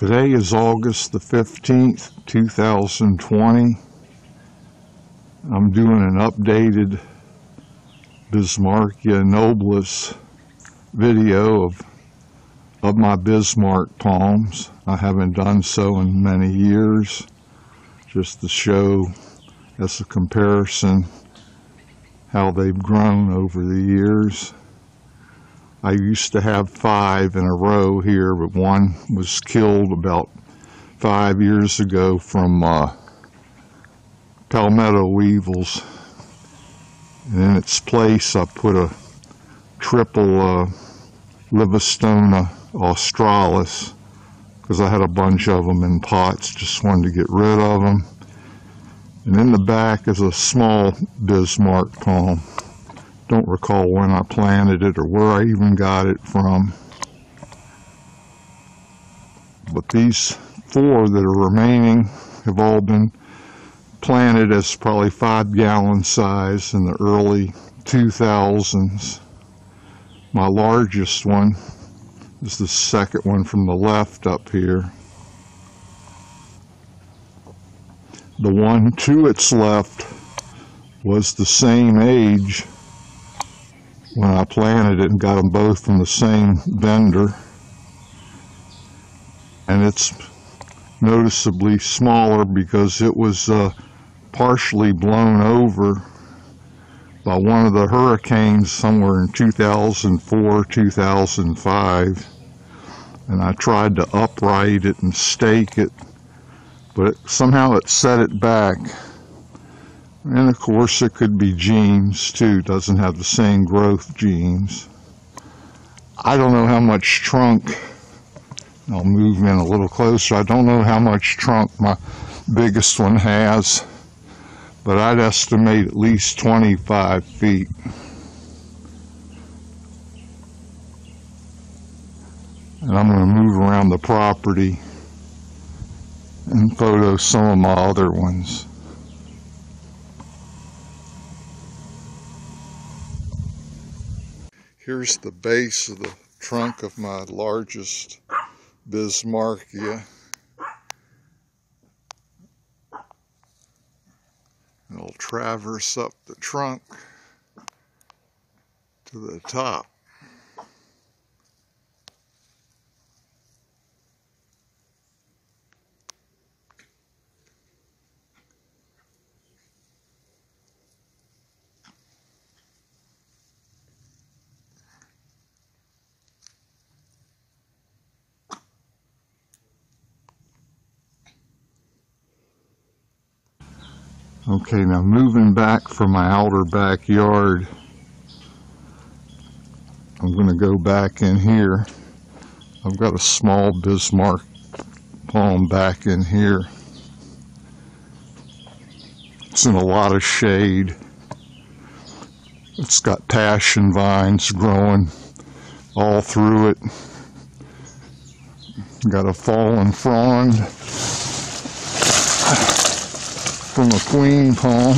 Today is August the 15th, 2020. I'm doing an updated Bismarckia noblis video of my Bismarck palms. I haven't done so in many years, just to show as a comparison how they've grown over the years. I used to have 5 in a row here, but one was killed about 5 years ago from palmetto weevils. And in its place, I put a triple Livistona australis because I had a bunch of them in pots, just wanted to get rid of them. And in the back is a small Bismarck palm. Don't recall when I planted it or where I even got it from. But these 4 that are remaining have all been planted as probably 5-gallon size in the early 2000s. My largest one is the second one from the left up here. The one to its left was the same age when I planted it and got them both from the same vendor, and it's noticeably smaller because it was partially blown over by one of the hurricanes somewhere in 2004, 2005, and I tried to upright it and stake it, but somehow it set it back. And of course it could be genes too, it doesn't have the same growth genes. I don't know how much trunk, I'll move in a little closer, I don't know how much trunk my biggest one has, but I'd estimate at least 25 feet. And I'm going to move around the property and photo some of my other ones. Here's the base of the trunk of my largest Bismarckia. It'll traverse up the trunk to the top. Okay, now moving back from my outer backyard, I'm going to go back in here. I've got a small Bismarck palm back in here. It's in a lot of shade. It's got passion vines growing all through it. Got a fallen frond from a queen palm.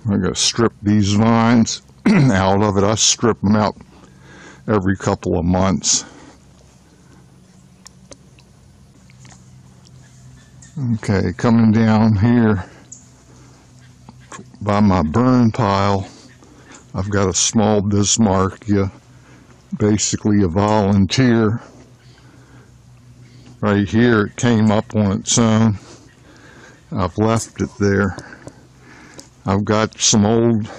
I gotta strip these vines out of it. I strip them out every couple of months. Okay, coming down here by my burn pile, I've got a small Bismarckia, basically a volunteer. Right here it came up on its own. I've left it there. I've got some old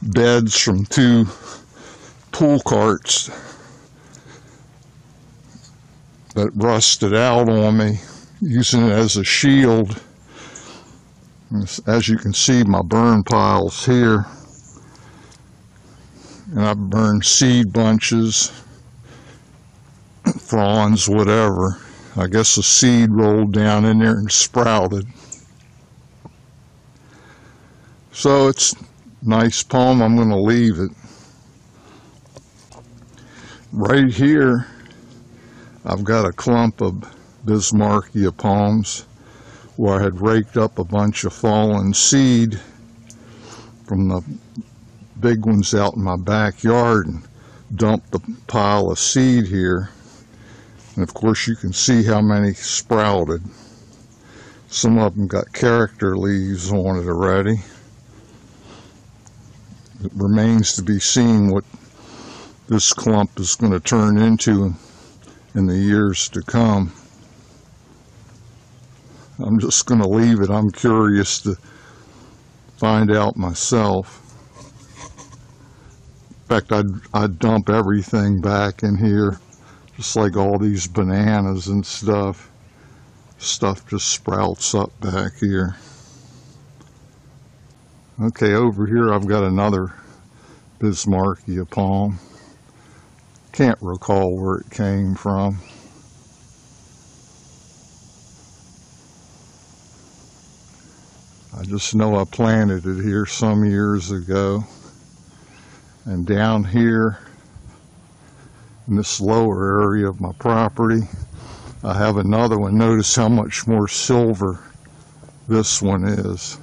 beds from 2 pool carts that rusted out on me, using it as a shield. As you can see, my burn pile's here. And I've burned seed bunches, fronds, whatever. I guess a seed rolled down in there and sprouted. So it's a nice palm, I'm going to leave it. Right here, I've got a clump of Bismarckia palms where I had raked up a bunch of fallen seed from the big ones out in my backyard and dumped the pile of seed here. And of course you can see how many sprouted. Some of them got character leaves on it already. It remains to be seen what this clump is going to turn into in the years to come. I'm just going to leave it. I'm curious to find out myself. In fact, I'd dump everything back in here, just like all these bananas and stuff. Stuff just sprouts up back here. Okay, over here I've got another Bismarckia palm. Can't recall where it came from. I just know I planted it here some years ago. And down here in this lower area of my property, I have another one. Notice how much more silver this one is.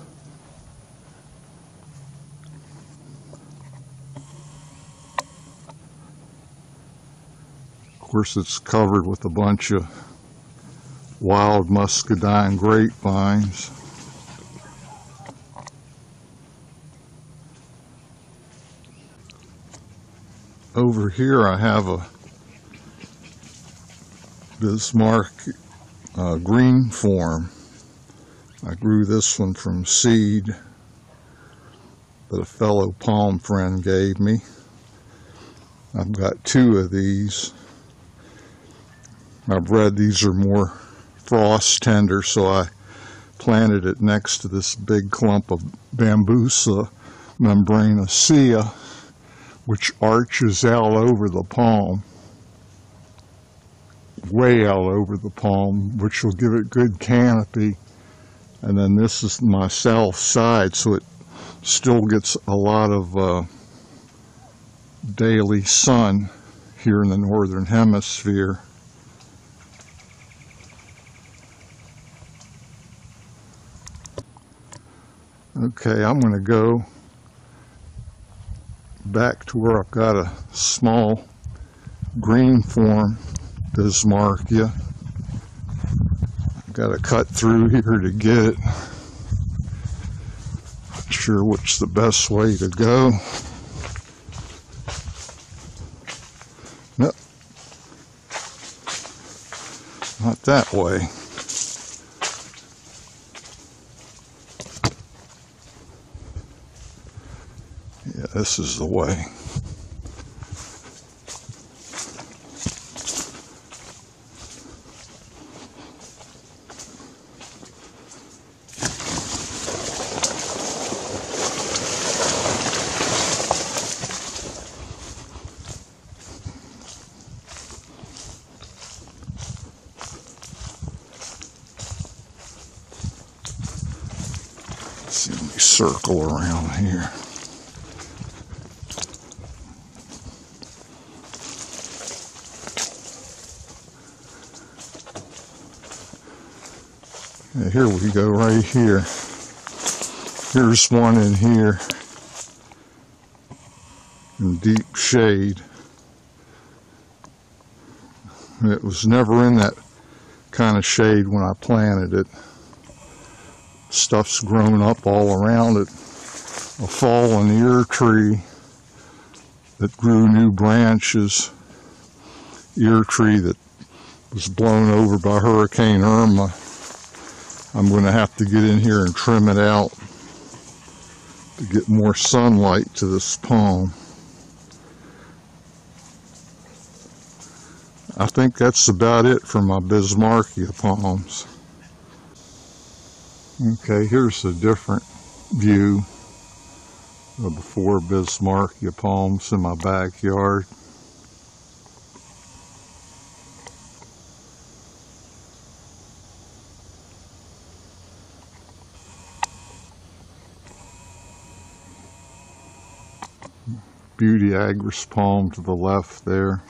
Of course, it's covered with a bunch of wild muscadine grapevines. Over here I have a Bismarckia green form. I grew this one from seed that a fellow palm friend gave me. I've got two of these. I've read these are more frost tender, so I planted it next to this big clump of Bambusa membranaceae, which arches out over the palm, way out over the palm, which will give it good canopy. And then this is my south side, so it still gets a lot of daily sun here in the northern hemisphere. Okay, I'm going to go back to where I've got a small green form Bismarckia. I've got to cut through here to get it. Not sure which the best way to go. Nope, not that way. Yeah, this is the way. Let's see, let me circle around here. Here we go, right here. Here's one in here in deep shade. It was never in that kind of shade when I planted it. Stuff's grown up all around it. A fallen ear tree that grew new branches. Ear tree that was blown over by Hurricane Irma. I'm going to have to get in here and trim it out to get more sunlight to this palm. I think that's about it for my Bismarckia palms. Okay, here's a different view of the 4 Bismarckia palms in my backyard. Beauty Agris palm to the left there.